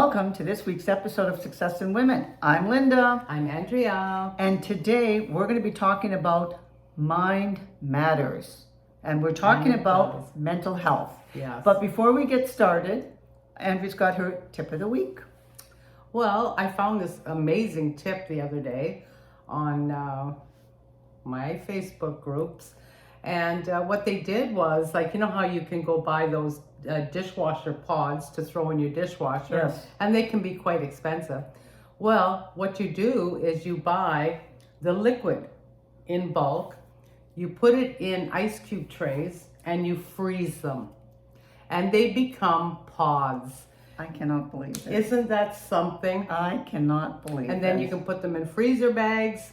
Welcome to this week's episode of Success in Women. I'm Linda. I'm Andrea. And today we're going to be talking about mind matters. And we're talking about mental health. Yes. But before we get started, Andrea's got her tip of the week. Well, I found this amazing tip the other day on my Facebook groups. And what they did was, like, you know how you can go buy those dishwasher pods to throw in your dishwasher? Yes. And they can be quite expensive. Well, what you do is you buy the liquid in bulk, you put it in ice cube trays, and you freeze them. And they become pods. I cannot believe it. Isn't that something? I cannot believe it. And then you can put them in freezer bags,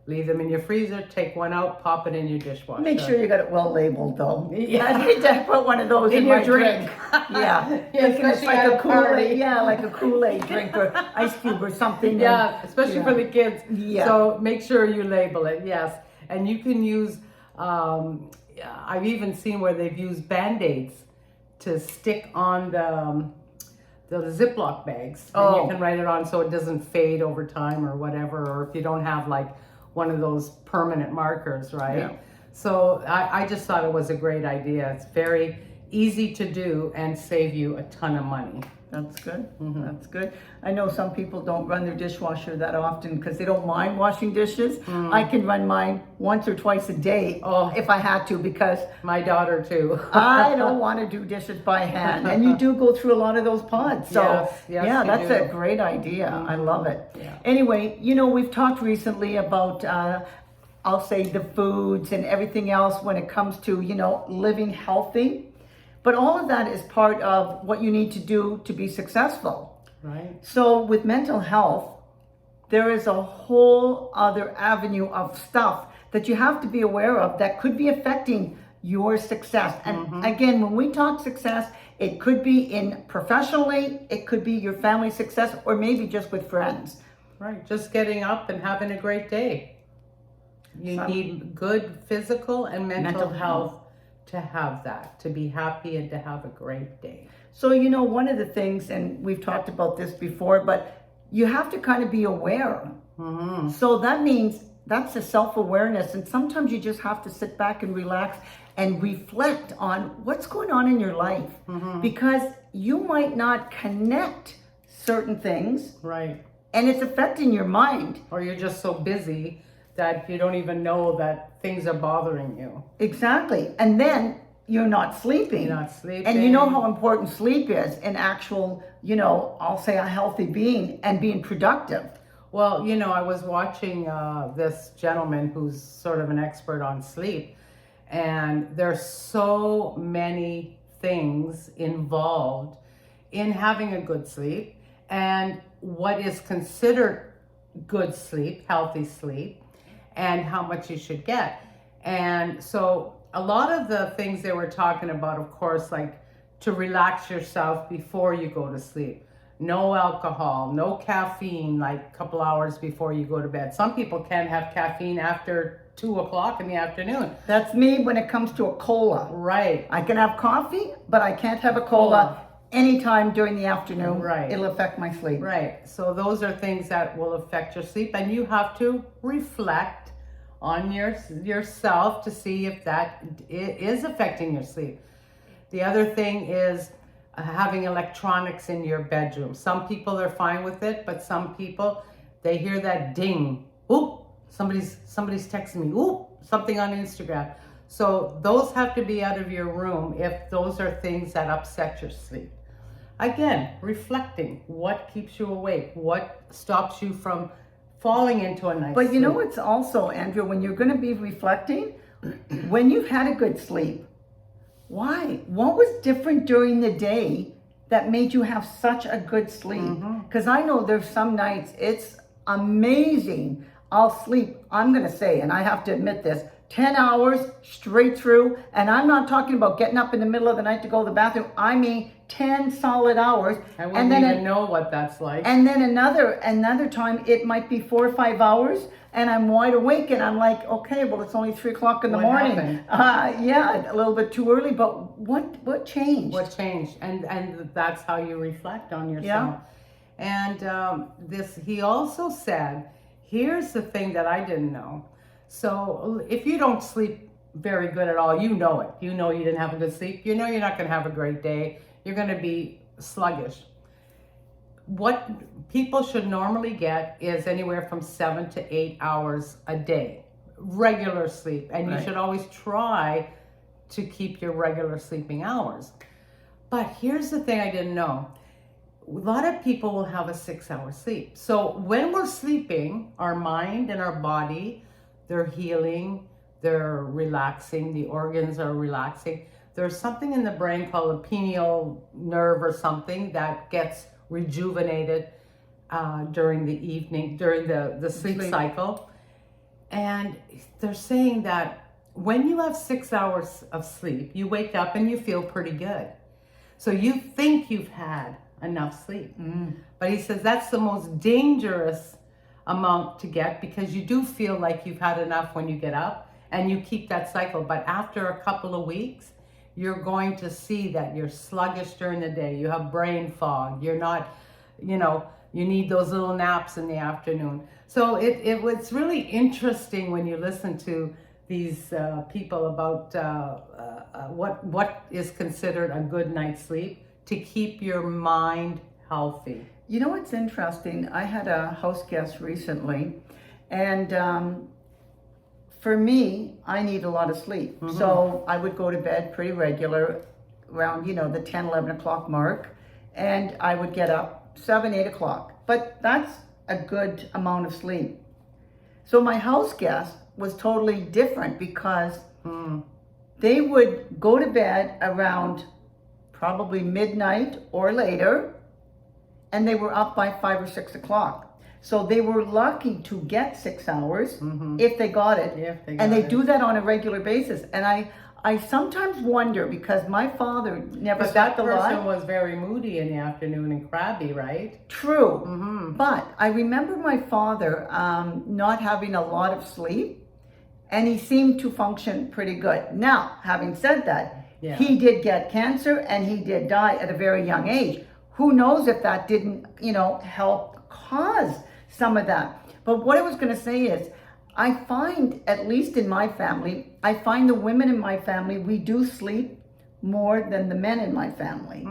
leave them in your freezer, take one out, pop it in your dishwasher. Make sure you got it well labeled, though. Yeah. I need to put one of those in your my drink. Yeah. Yeah, Thinking it's especially like at a a party. Kool-Aid. Yeah, like a Kool-Aid drink or ice cube or something. Yeah, especially for the kids. Yeah. So make sure you label it, yes. And you can use, I've even seen where they've used Band-Aids to stick on the Ziploc bags. And you can write it on so it doesn't fade over time or whatever, or if you don't have like one of those permanent markers, right? Yeah. So I just thought it was a great idea. It's very easy to do and save you a ton of money. That's good. That's good. I know some people don't run their dishwasher that often because they don't mind washing dishes. I can run mine once or twice a day if I had to, because My daughter too. I don't want to do dishes by hand. And you do go through a lot of those pods. So Yes, yeah, you that's do. a great idea. I love it. Yeah. Anyway, we've talked recently about I'll say the foods and everything else when it comes to, living healthy. But all of that is part of what you need to do to be successful. Right. So with mental health, there is a whole other avenue of stuff that you have to be aware of that could be affecting your success. And again, when we talk success, it could be in professionally, it could be your family success, or maybe just with friends. Right. Just getting up and having a great day. You need good physical and mental health to have that, to be happy and to have a great day. So, one of the things, and we've talked about this before, but you have to kind of be aware. So that means that's a self-awareness. And sometimes you just have to sit back and relax and reflect on what's going on in your life. Because you might not connect certain things. Right. And it's affecting your mind. Or you're just so busy that you don't even know that things are bothering you. Exactly. And then you're not sleeping. You're not sleeping. And you know how important sleep is in actual, I'll say a healthy being and being productive. Well, I was watching this gentleman who's sort of an expert on sleep, and there's so many things involved in having a good sleep and what is considered good sleep, healthy sleep, and how much you should get. And so a lot of the things they were talking about, of course, like to relax yourself before you go to sleep. No alcohol, no caffeine, like a couple hours before you go to bed. Some people can't have caffeine after 2:00 in the afternoon. That's me when it comes to a cola. Right. I can have coffee, but I can't have a cola anytime during the afternoon. Right. It'll affect my sleep. Right. So those are things that will affect your sleep, and you have to reflect on yourself to see if that is affecting your sleep. The other thing is having electronics in your bedroom. Some people are fine with it, but some people, they hear that ding. Oop, somebody's texting me. Oop, something on Instagram. So those have to be out of your room if those are things that upset your sleep. Again, reflecting what keeps you awake, what stops you from falling into a nice But sleep. it's also, Andrew, when you're going to be reflecting, when you've had a good sleep, why? What was different during the day that made you have such a good sleep? Because I know there's some nights it's amazing. I'll sleep, I'm going to say, and I have to admit this, 10 hours straight through. And I'm not talking about getting up in the middle of the night to go to the bathroom. I mean 10 solid hours. I wouldn't even know what that's like. And then another time it might be 4 or 5 hours and I'm wide awake and I'm like, okay, well, it's only 3 o'clock in the morning. Yeah, a little bit too early, but what changed? What changed? And that's how you reflect on yourself. Yeah. And he also said, here's the thing that I didn't know. So if you don't sleep very good at all, you know it. You know you didn't have a good sleep. You know you're not going to have a great day. You're going to be sluggish. What people should normally get is anywhere from 7 to 8 hours a day, regular sleep. And you should always try to keep your regular sleeping hours. But here's the thing I didn't know. A lot of people will have a 6-hour sleep. So when we're sleeping, our mind and our body, they're healing, they're relaxing, the organs are relaxing. There's something in the brain called a pineal nerve or something that gets rejuvenated during the evening, during the sleep cycle. And they're saying that when you have 6 hours of sleep, you wake up and you feel pretty good. So you think you've had enough sleep. But he says that's the most dangerous amount to get, because you do feel like you've had enough when you get up and you keep that cycle. But after a couple of weeks, you're going to see that you're sluggish during the day. You have brain fog. You're not, you need those little naps in the afternoon. So it's really interesting when you listen to these people about what is considered a good night's sleep to keep your mind healthy. You know what's interesting? I had a house guest recently, and for me, I need a lot of sleep. So I would go to bed pretty regular around, the 10, 11 o'clock mark, and I would get up 7, 8 o'clock. But that's a good amount of sleep. So my house guest was totally different, because they would go to bed around probably midnight or later, and they were up by 5 or 6 o'clock. So they were lucky to get 6 hours if they got it. And they do that on a regular basis. And I sometimes wonder, because my father never slept a lot. That person was very moody in the afternoon and crabby, right? True. But I remember my father not having a lot of sleep, and he seemed to function pretty good. Now, having said that, he did get cancer and he did die at a very young age. Who knows if that didn't, help cause some of that. But what I was going to say is, I find, at least in my family, I find the women in my family, we do sleep more than the men in my family.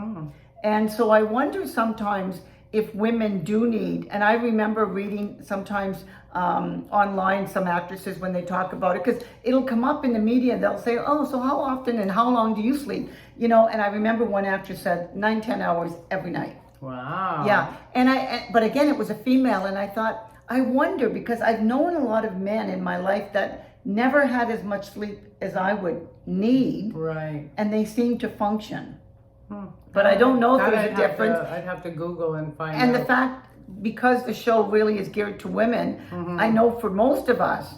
And so I wonder sometimes if women do need, and I remember reading sometimes online, some actresses, when they talk about it, because it'll come up in the media, they'll say, oh, so how often and how long do you sleep? And I remember one actress said 9, 10 hours every night. Wow. Yeah. But again, it was a female, and I thought, I wonder, because I've known a lot of men in my life that never had as much sleep as I would need. Right. And they seem to function. But I don't know if there's a difference. I'd have to Google and find out. And the fact, because the show really is geared to women, I know for most of us,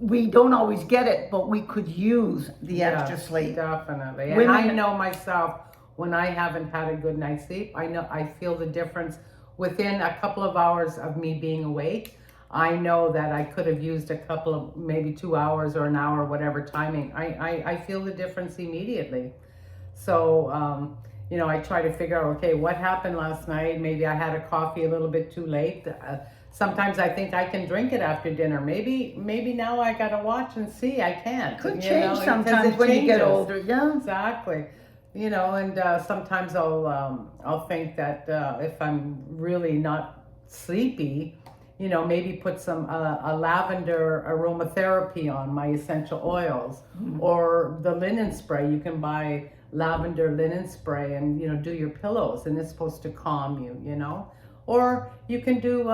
we don't always get it, but we could use the extra sleep. Definitely. And I know myself, when I haven't had a good night's sleep, I feel the difference within a couple of hours of me being awake. I know that I could have used a couple of, maybe 2 hours or an hour, whatever timing. I feel the difference immediately. So, I try to figure out, okay, what happened last night? Maybe I had a coffee a little bit too late. Sometimes I think I can drink it after dinner. Maybe now I got to watch and see. I can't. Could change sometimes when you get older. Yeah. Exactly. And sometimes I'll think that if I'm really not sleepy, maybe put some a lavender aromatherapy on my essential oils, or the linen spray. You can buy lavender linen spray and do your pillows, and it's supposed to calm you. Or you can do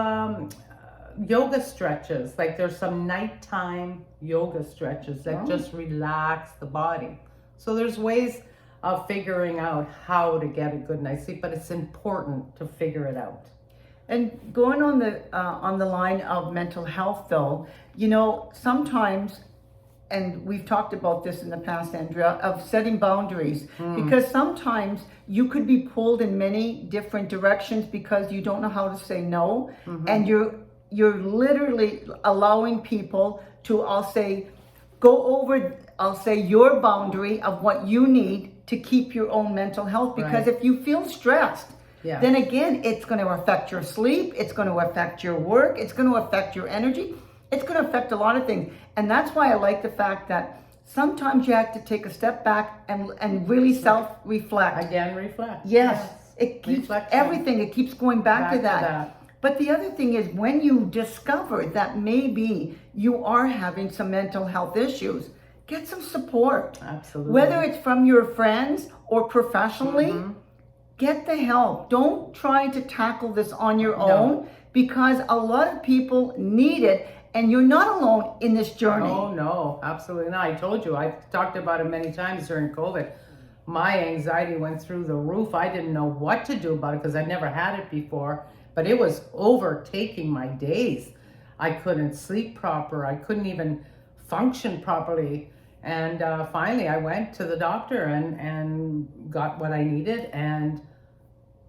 yoga stretches. Like, there's some nighttime yoga stretches that just relax the body. So there's ways of figuring out how to get a good night's sleep, but it's important to figure it out. And going on the line of mental health, though, sometimes, and we've talked about this in the past, Andrea, of setting boundaries, because sometimes you could be pulled in many different directions because you don't know how to say no, and you're literally allowing people to, I'll say, your boundary of what you need to keep your own mental health. Because if you feel stressed, Yeah. then again, it's going to affect your sleep. It's going to affect your work. It's going to affect your energy. It's going to affect a lot of things. And that's why I like the fact that sometimes you have to take a step back and really self-reflect. Again, reflect. Yes. It keeps Reflection. everything. It keeps going back to that. But the other thing is when you discover that maybe you are having some mental health issues, get some support. Absolutely. Whether it's from your friends or professionally, get the help. Don't try to tackle this on your own because a lot of people need it and you're not alone in this journey. Oh, no, absolutely not. I told you, I've talked about it many times during COVID. My anxiety went through the roof. I didn't know what to do about it because I'd never had it before. But it was overtaking my days. I couldn't sleep proper. I couldn't even function properly. And finally, I went to the doctor and got what I needed. And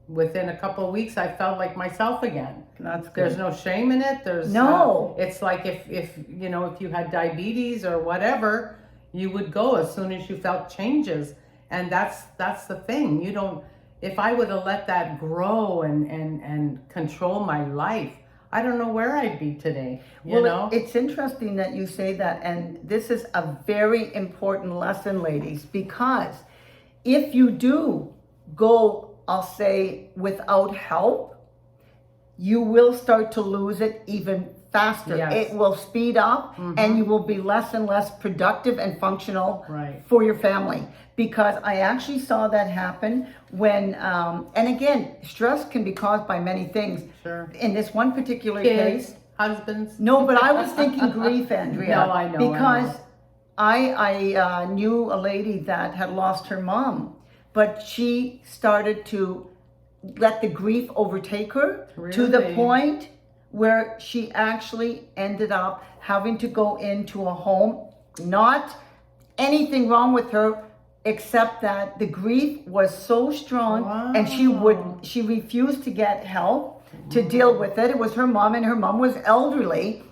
within a couple of weeks, I felt like myself again. That's good. There's no shame in it. There's no. It's like if you had diabetes or whatever, you would go as soon as you felt changes. And that's the thing. You don't. If I would have let that grow and control my life, I don't know where I'd be today. You know? It's interesting that you say that. And this is a very important lesson, ladies, because if you do go, I'll say, without help, you will start to lose it even faster. Yes. It will speed up and you will be less and less productive and functional for your family. Because I actually saw that happen when, and again, stress can be caused by many things. Sure. In this one particular Kids, case. husbands. No, but I was thinking grief, Andrea. No, I know. Because I knew a lady that had lost her mom, but she started to let the grief overtake her to the point where she actually ended up having to go into a home. Not anything wrong with her, except that the grief was so strong and she refused to get help to deal with it. It was her mom, and her mom was elderly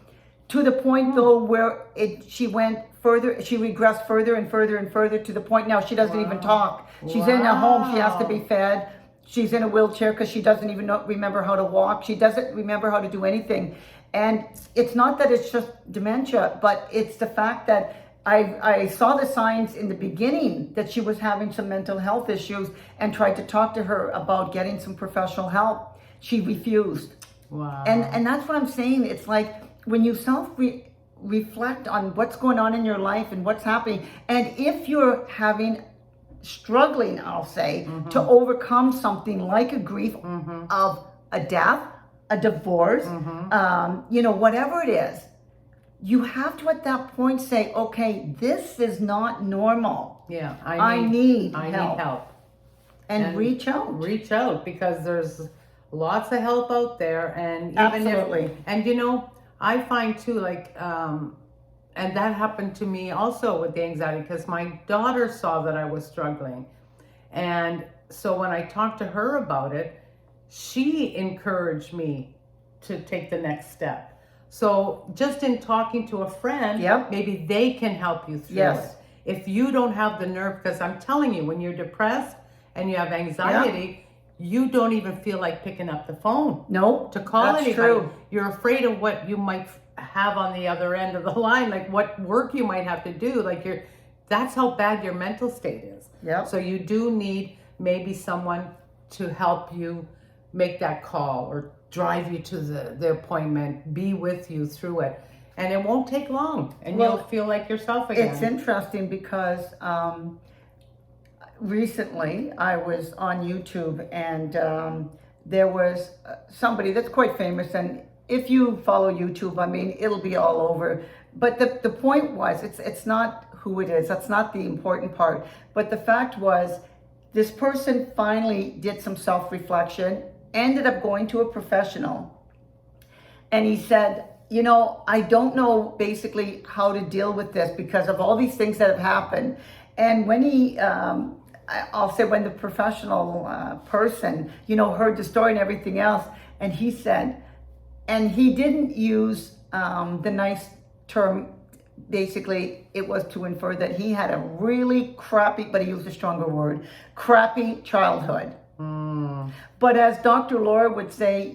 to the point though where she went further, she regressed further and further and further to the point now she doesn't even talk. She's in a home, she has to be fed. She's in a wheelchair because she doesn't even remember how to walk. She doesn't remember how to do anything. And it's not that it's just dementia, but it's the fact that I saw the signs in the beginning that she was having some mental health issues and tried to talk to her about getting some professional help. She refused. Wow. And that's what I'm saying. It's like when you reflect on what's going on in your life and what's happening, and if you're struggling, I'll say, to overcome something like a grief of a death, a divorce, whatever it is, you have to at that point say, okay, this is not normal. Yeah, I need help. And reach out. Reach out, because there's lots of help out there. And even Absolutely. I find too, like, and that happened to me also with the anxiety, because my daughter saw that I was struggling. And so when I talked to her about it, she encouraged me to take the next step. So just in talking to a friend, maybe they can help you through it. If you don't have the nerve, because I'm telling you, when you're depressed and you have anxiety, you don't even feel like picking up the phone. No, to call that's anybody. True. You're afraid of what you might have on the other end of the line, like what work you might have to do. Like that's how bad your mental state is. So you do need maybe someone to help you make that call or drive you to the appointment, be with you through it. And it won't take long, and you'll feel like yourself again. It's interesting because recently I was on YouTube, and there was somebody that's quite famous, and if you follow YouTube, I mean, it'll be all over. But the point was, it's not who it is, that's not the important part. But the fact was, this person finally did some self-reflection, ended up going to a professional, and he said, I don't know basically how to deal with this because of all these things that have happened. And when I'll say when the professional person, heard the story and everything else, and he said, and he didn't use the nice term, basically it was to infer that he had a really crappy, but he used a stronger word, crappy childhood. But as Dr. Laura would say,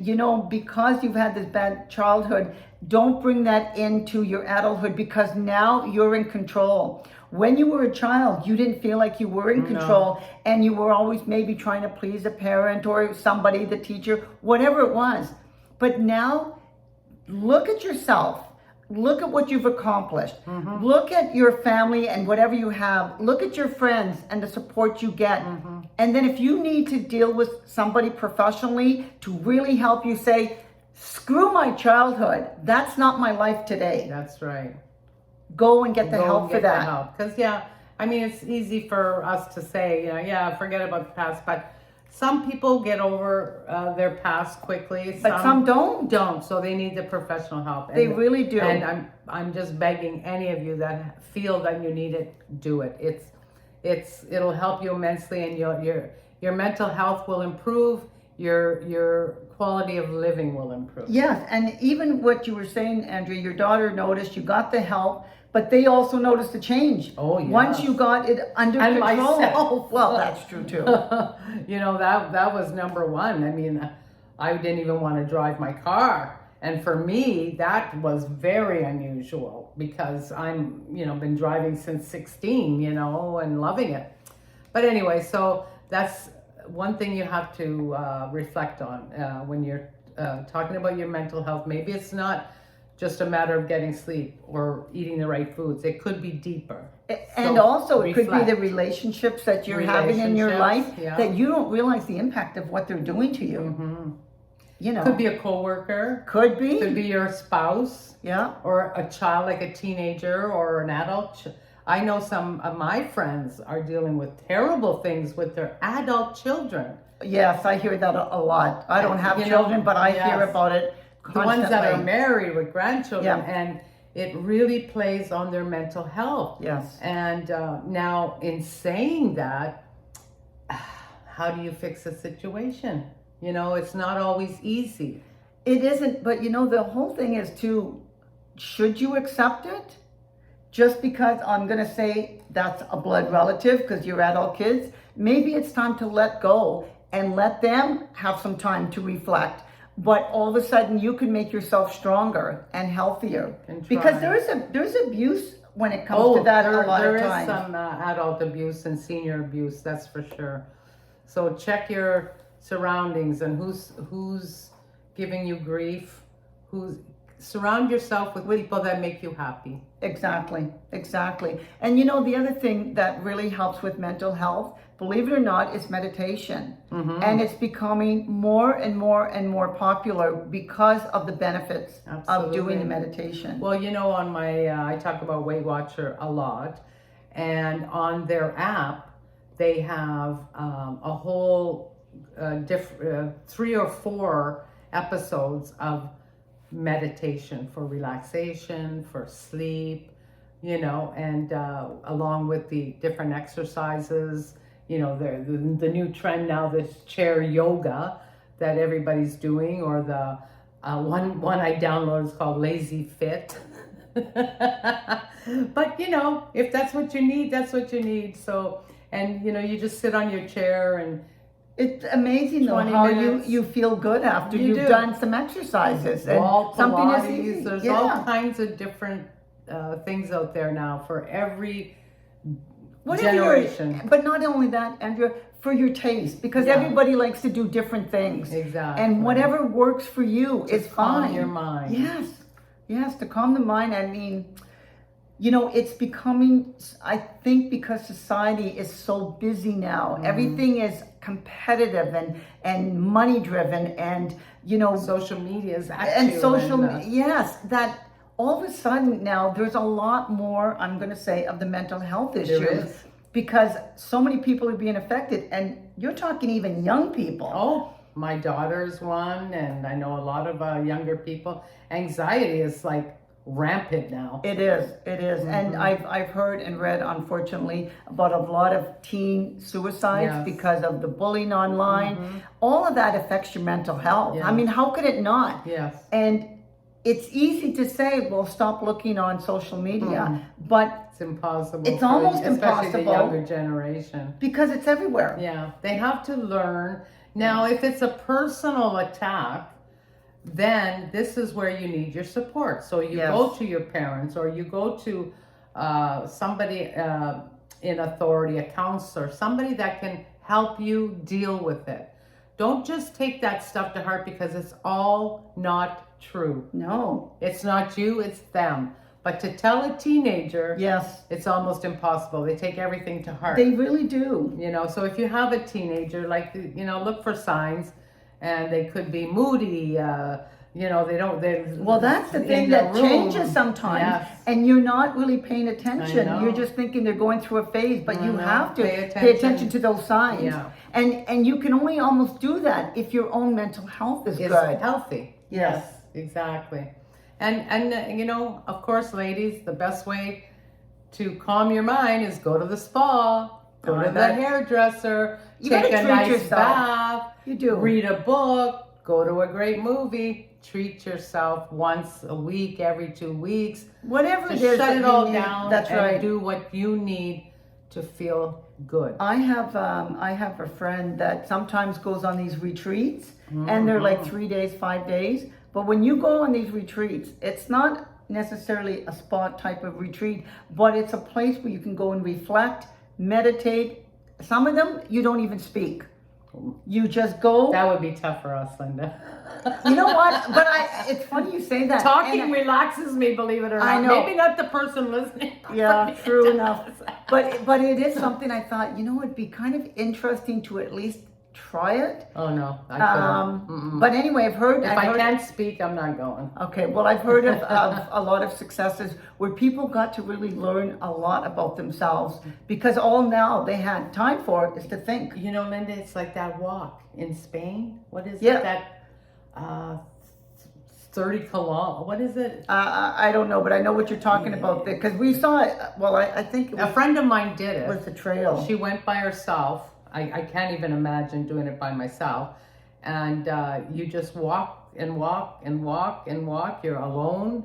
because you've had this bad childhood, don't bring that into your adulthood, because now you're in control. When you were a child, you didn't feel like you were in control, and you were always maybe trying to please a parent or somebody, the teacher, whatever it was. But now, look at yourself. Look at what you've accomplished. Look at your family and whatever you have. Look at your friends and the support you get. And then if you need to deal with somebody professionally to really help you, say, screw my childhood. That's not my life today. That's right. Go and get the help for that. Because, it's easy for us to say, forget about the past. But some people get over their past quickly. But some don't. So they need the professional help. They really do. And I'm just begging any of you that feel that you need it, do it. It'll help you immensely, and your mental health will improve. Your quality of living will improve. Yes, and even what you were saying, Andrea, your daughter noticed you got the help, but they also noticed the change. Oh, yes. Once you got it under and control. Myself. Well, that's true too. That was number one. I didn't even want to drive my car. And for me, that was very unusual, because I'm, been driving since 16, and loving it. But anyway, so that's one thing you have to reflect on when you're talking about your mental health. Maybe it's not just a matter of getting sleep or eating the right foods. It could be deeper. And also it could be the relationships that you're having in your life that you don't realize the impact of what they're doing to you. Could be a coworker. Could be. Could be your spouse. Yeah. Or a child, like a teenager or an adult. I know some of my friends are dealing with terrible things with their adult children. Yes, I hear that a lot. I don't have children, but I hear about it constantly. The ones that are married with grandchildren, and it really plays on their mental health. Yes. And now, in saying that, how do you fix a situation? It's not always easy. It isn't, but the whole thing is too, should you accept it? Just because I'm going to say that's a blood relative because you're adult kids, maybe it's time to let go and let them have some time to reflect. But all of a sudden you can make yourself stronger and healthier. Because there's abuse when it comes to that a lot of times. There is some adult abuse and senior abuse, that's for sure. So check your surroundings and who's giving you grief, surround yourself with people that make you happy. Exactly. And the other thing that really helps with mental health, believe it or not, is meditation. And it's becoming more and more and more popular because of the benefits of doing the meditation. Well, on my, I talk about Weight Watcher a lot, and on their app, they have a whole 3 or 4 episodes of meditation for relaxation, for sleep, and along with the different exercises, the new trend now, this chair yoga that everybody's doing, or the one I downloaded is called Lazy Fit. But if that's what you need, that's what you need. So, and you just sit on your chair, and it's amazing though how you feel good after you've done some exercises. And something is easy. There's all kinds of different things out there now for every generation. But not only that, Andrea, for your taste, because everybody likes to do different things. Exactly. And whatever works for you is fine. Calm your mind. Yes, to calm the mind. It's becoming, I think, because society is so busy now. Everything is competitive and money driven, and social media is active. Yes, that all of a sudden now there's a lot more, I'm going to say, of the mental health issues, because so many people are being affected, and you're talking even young people. Oh, my daughter's one, and I know a lot of younger people. Anxiety is like rampant now. It is. And I've heard and read, unfortunately, about a lot of teen suicides because of the bullying online. All of that affects your mental health. How could it not? Yes. And it's easy to say, well, stop looking on social media, but It's impossible. It's almost especially impossible. the younger generation. because it's everywhere. Yeah, they have to learn. Now, if it's a personal attack, then this is where you need your support. So you Yes. go to your parents, or you go to somebody in authority, a counselor, somebody that can help you deal with it. Don't just take that stuff to heart, because it's all not true. No. It's not you, it's them. But to tell a teenager, Yes. it's almost impossible. They take everything to heart. They really do. You know, so if you have a teenager, like, you know, look for signs, and they could be moody, you know, Well, that's the in thing their that room. changes sometimes, Yes. and you're not really paying I attention. know. You're just thinking they're going through a phase, but I you know. have to Pay pay attention attention. to those signs. Yeah. And you can only almost do that if your own mental health is It's good. healthy. Yes. Exactly. And you know, of course, ladies, the best way to calm your mind is go to the spa, go Oh, to I the bet. hairdresser, You take gotta a treat nice yourself. bath, You do. read a book, go to a great movie. Treat yourself once a week, every 2 weeks. Whatever Just it is shut that it you all need. down That's and right. do what you need to feel good. I have a friend that sometimes goes on these retreats, and they're like 3 days, 5 days. But when you go on these retreats, it's not necessarily a spa type of retreat, but it's a place where you can go and reflect, meditate. Some of them you don't even speak. You just go. That would be tough for us, Linda. You know what? But it's funny you say that. Talking And relaxes me, believe it or not. I know. Maybe not the person listening. yeah, but true it enough. does. But it is something I thought, you know, it'd be kind of interesting to at least try it. Oh no, I couldn't. Mm-mm. But anyway, If I heard, can't speak, I'm not going. Okay, well, I've heard of a lot of successes where people got to really learn a lot about themselves, because all now they had time for is to think. You know, Linda, it's like that walk in Spain. What is Yeah. it? That 30 kilometers. What is it? I don't know, but I know what you're talking about, because we saw it. Well, I think it A was, friend of mine did it. was the trail. She went by herself. I can't even imagine doing it by myself. And you just walk and walk and walk and walk. You're alone.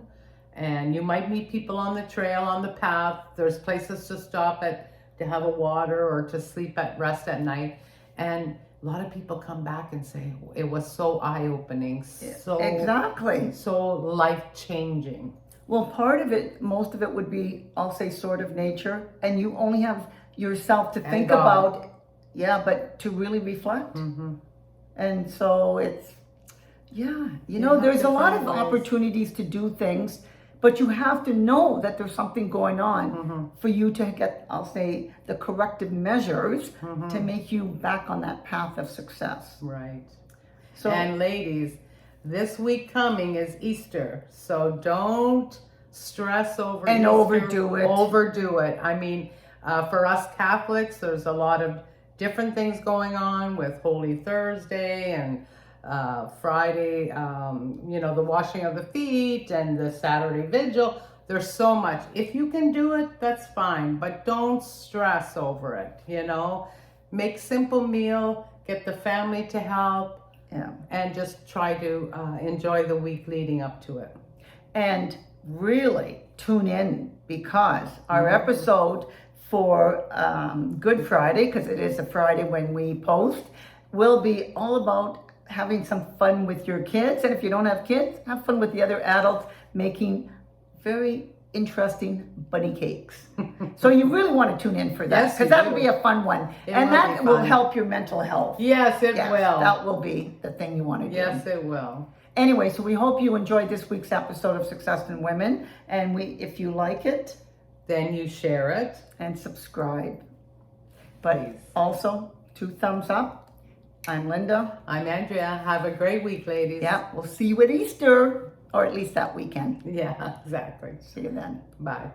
And you might meet people on the trail, on the path. There's places to stop at, to have a water or to rest at night. And a lot of people come back and say, it was so eye-opening, Exactly. so life-changing. Well, part of it, most of it would be, I'll say, sort of nature, and you only have yourself to think God. about. Yeah, but to really reflect. Mm-hmm. And so it's, yeah, You know, have there's to a lot find of ways. opportunities to do things, but you have to know that there's something going on for you to get, I'll say, the corrective measures to make you back on that path of success. Right. So, And ladies, this week coming is Easter, so don't stress over And Easter. overdo it. Overdo it. I mean, for us Catholics, there's a lot of different things going on with Holy Thursday and Friday, you know, the washing of the feet and the Saturday vigil. There's so much. If you can do it, that's fine, but don't stress over it, you know. Make simple meal, get the family to help, yeah. and just try to enjoy the week leading up to it. And really tune in, because our episode for Good Friday, because it is a Friday when we post, will be all about having some fun with your kids. And if you don't have kids, have fun with the other adults making very interesting bunny cakes. So you really want to tune in for that, Yes, because you that'll do. be a fun one. It And will that be will fun. help your mental health. Yes, it Yes, will. that will be the thing you want to do. Yes, it will. Anyway, so we hope you enjoyed this week's episode of Success in Women. And if you like it, Then you share it. and subscribe. But Please. also, 2 thumbs up. I'm Linda. I'm Andrea. Have a great week, ladies. Yeah, we'll see you at Easter, or at least that weekend. Yeah, exactly. See you then. Bye.